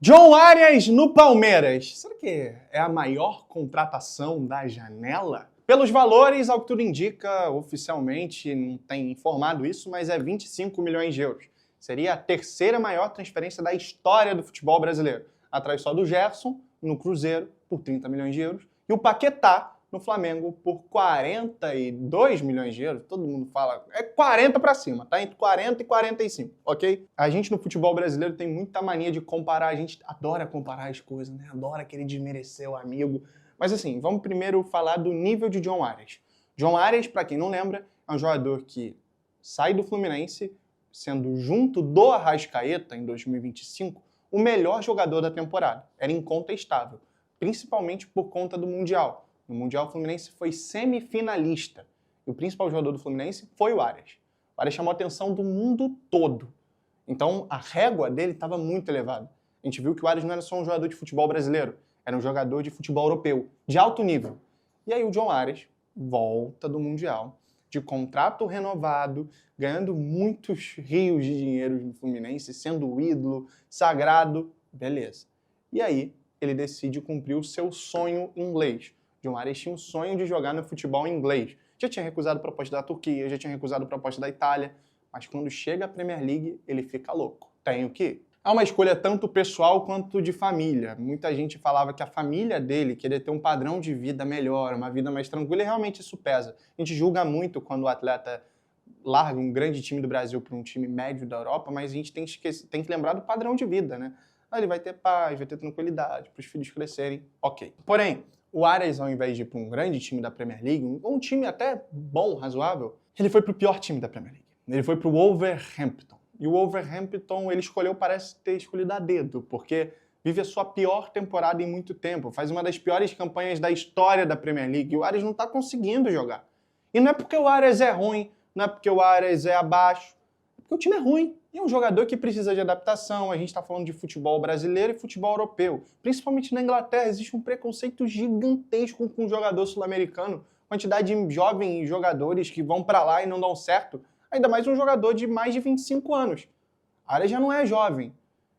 John Arias no Palmeiras. Será que é a maior contratação da janela? Pelos valores, ao que tudo indica, oficialmente não tem informado isso, mas é 25 milhões de euros. Seria a terceira maior transferência da história do futebol brasileiro. Atrás só do Gerson, no Cruzeiro, por 30 milhões de euros, e o Paquetá, no Flamengo, por 42 milhões de euros. Todo mundo fala, é 40 para cima, tá? Entre 40 e 45, ok? A gente no futebol brasileiro tem muita mania de comparar, a gente adora comparar as coisas, né? Adora querer desmerecer o amigo. Mas assim, vamos primeiro falar do nível de John Arias. John Arias, para quem não lembra, é um jogador que sai do Fluminense, sendo junto do Arrascaeta, em 2025, o melhor jogador da temporada. Era incontestável, principalmente por conta do Mundial. No Mundial, o Fluminense foi semifinalista. E o principal jogador do Fluminense foi o Arias. O Arias chamou a atenção do mundo todo. Então, a régua dele estava muito elevada. A gente viu que o Arias não era só um jogador de futebol brasileiro, era um jogador de futebol europeu, de alto nível. E aí o John Arias volta do Mundial, de contrato renovado, ganhando muitos rios de dinheiro no Fluminense, sendo o ídolo, sagrado, beleza. E aí ele decide cumprir o seu sonho inglês. John Arias tinha um sonho de jogar no futebol inglês. Já tinha recusado a proposta da Turquia, já tinha recusado a proposta da Itália, mas quando chega à Premier League, ele fica louco. Tenho que ir. É uma escolha tanto pessoal quanto de família. Muita gente falava que a família dele queria ter um padrão de vida melhor, uma vida mais tranquila, e realmente isso pesa. A gente julga muito quando o atleta larga um grande time do Brasil para um time médio da Europa, mas a gente tem que lembrar do padrão de vida, né? Ele vai ter paz, vai ter tranquilidade, para os filhos crescerem, ok. Porém, o Arias, ao invés de ir para um grande time da Premier League, um time até bom, razoável, ele foi para o pior time da Premier League. Ele foi para o Wolverhampton. E o Wolverhampton, ele escolheu, parece ter escolhido a dedo, porque vive a sua pior temporada em muito tempo, faz uma das piores campanhas da história da Premier League, e o Arias não está conseguindo jogar. E não é porque o Arias é ruim, não é porque o Arias é abaixo, é porque o time é ruim. E é um jogador que precisa de adaptação. A gente está falando de futebol brasileiro e futebol europeu. Principalmente na Inglaterra, existe um preconceito gigantesco com o jogador sul-americano. Quantidade de jovens jogadores que vão para lá e não dão certo. Ainda mais um jogador de mais de 25 anos. A área já não é jovem.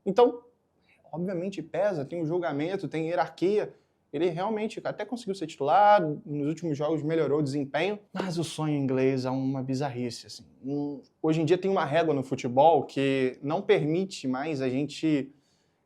Então, obviamente pesa, tem um julgamento, tem hierarquia. Ele realmente até conseguiu ser titular, nos últimos jogos melhorou o desempenho, mas o sonho inglês é uma bizarrice. Assim. Hoje em dia tem uma régua no futebol que não permite mais a gente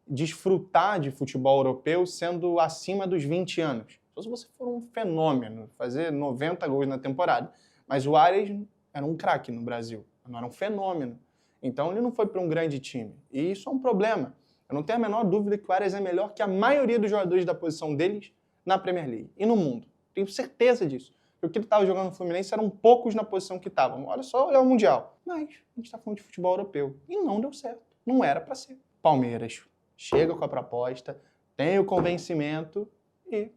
desfrutar de futebol europeu sendo acima dos 20 anos. Só se você for um fenômeno, fazer 90 gols na temporada. Mas o Arias era um craque no Brasil, não era um fenômeno. Então ele não foi para um grande time. E isso é um problema. Eu não tenho a menor dúvida que o Arias é melhor que a maioria dos jogadores da posição deles na Premier League e no mundo. Tenho certeza disso. O que ele estava jogando no Fluminense eram poucos na posição que estavam. Olha só, olha o Mundial. Mas a gente está falando de futebol europeu. E não deu certo. Não era para ser. Palmeiras chega com a proposta, tem o convencimento e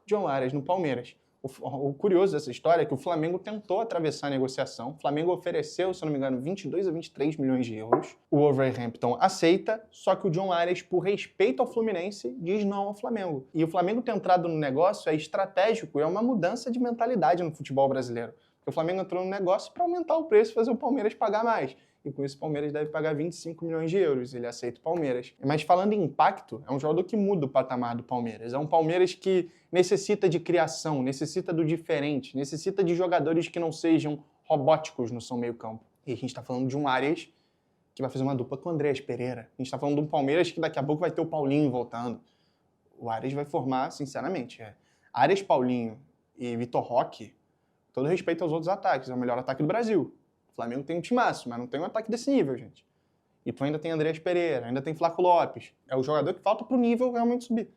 John Arias no Palmeiras. O curioso dessa história é que o Flamengo tentou atravessar a negociação. O Flamengo ofereceu, se não me engano, 22 a 23 milhões de euros. O Wolverhampton aceita, só que o John Arias, por respeito ao Fluminense, diz não ao Flamengo. E o Flamengo ter entrado no negócio é estratégico, é uma mudança de mentalidade no futebol brasileiro. Porque o Flamengo entrou no negócio para aumentar o preço e fazer o Palmeiras pagar mais. E com isso o Palmeiras deve pagar 25 milhões de euros. Ele aceita o Palmeiras. Mas falando em impacto, é um jogador que muda o patamar do Palmeiras. É um Palmeiras que necessita de criação, necessita do diferente, necessita de jogadores que não sejam robóticos no seu meio-campo. E a gente está falando de um Arias que vai fazer uma dupla com o Andreas Pereira. A gente está falando de um Palmeiras que daqui a pouco vai ter o Paulinho voltando. O Arias vai formar, sinceramente, Arias, Paulinho e Vitor Roque, todo respeito aos outros ataques, é o melhor ataque do Brasil. O Flamengo tem um timaço, mas não tem um ataque desse nível, gente. E tu ainda tem Andreas Pereira, ainda tem Flaco Lopes. É o jogador que falta pro nível realmente subir.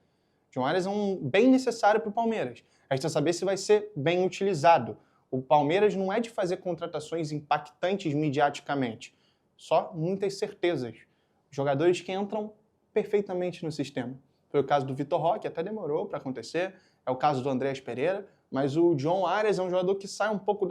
John Arias é um bem necessário pro Palmeiras. A gente vai saber se vai ser bem utilizado. O Palmeiras não é de fazer contratações impactantes mediaticamente. Só muitas certezas. Jogadores que entram perfeitamente no sistema. Foi o caso do Vitor Roque, até demorou para acontecer. É o caso do Andreas Pereira. Mas o John Arias é um jogador que sai um pouco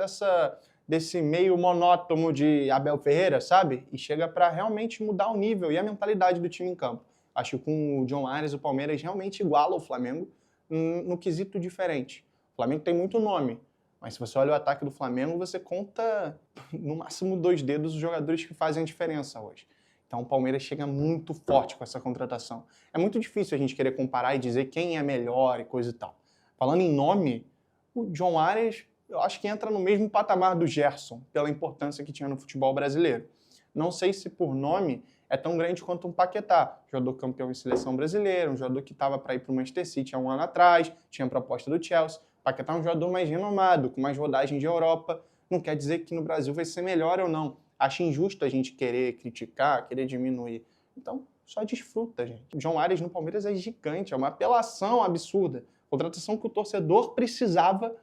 desse meio monótono de Abel Ferreira, sabe? E chega para realmente mudar o nível e a mentalidade do time em campo. Acho que com o John Arias, o Palmeiras realmente iguala o Flamengo no quesito diferente. O Flamengo tem muito nome, mas se você olha o ataque do Flamengo, você conta no máximo 2 dedos os jogadores que fazem a diferença hoje. Então o Palmeiras chega muito forte com essa contratação. É muito difícil a gente querer comparar e dizer quem é melhor e coisa e tal. Falando em nome, o John Arias, eu acho que entra no mesmo patamar do Gerson, pela importância que tinha no futebol brasileiro. Não sei se por nome é tão grande quanto um Paquetá, jogador campeão em seleção brasileira, um jogador que estava para ir para o Manchester City há um ano atrás, tinha proposta do Chelsea. Paquetá é um jogador mais renomado, com mais rodagem de Europa. Não quer dizer que no Brasil vai ser melhor ou não. Acho injusto a gente querer criticar, querer diminuir. Então, só desfruta, gente. O John Arias no Palmeiras é gigante, é uma apelação absurda. Contratação que o torcedor precisava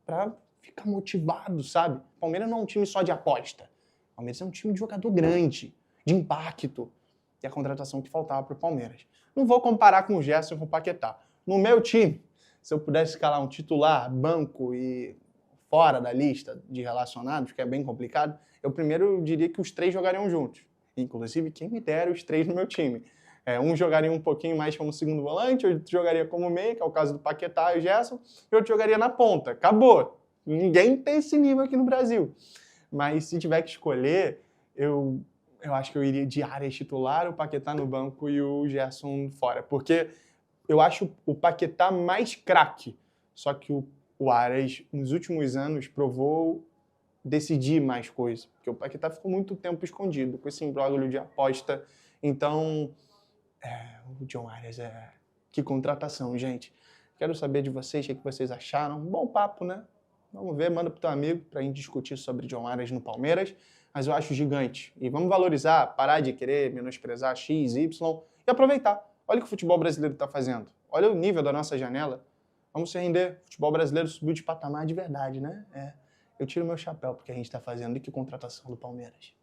para ficar motivado, sabe? O Palmeiras não é um time só de aposta. O Palmeiras é um time de jogador grande, de impacto. E a contratação que faltava para o Palmeiras. Não vou comparar com o Gerson e com o Paquetá. No meu time, se eu pudesse escalar um titular, banco e fora da lista de relacionados, que é bem complicado, eu primeiro diria que os três jogariam juntos. Inclusive, quem me dera os três no meu time. Um jogaria um pouquinho mais como segundo volante, outro jogaria como meia, que é o caso do Paquetá e o Gerson, e outro jogaria na ponta. Acabou. Ninguém tem esse nível aqui no Brasil. Mas se tiver que escolher, eu acho que eu iria de Arias titular, o Paquetá no banco e o Gerson fora. Porque eu acho o Paquetá mais craque. Só que o Arias, nos últimos anos, provou decidir mais coisas. Porque o Paquetá ficou muito tempo escondido, com esse imbróglio de aposta. Então, o John Arias Que contratação, gente. Quero saber de vocês, o que vocês acharam. Um bom papo, né? Vamos ver, manda pro teu amigo pra gente discutir sobre John Arias no Palmeiras. Mas eu acho gigante. E vamos valorizar, parar de querer menosprezar X, Y e aproveitar. Olha o que o futebol brasileiro está fazendo. Olha o nível da nossa janela. Vamos se render. O futebol brasileiro subiu de patamar de verdade, né? Eu tiro meu chapéu porque a gente está fazendo. E que contratação do Palmeiras.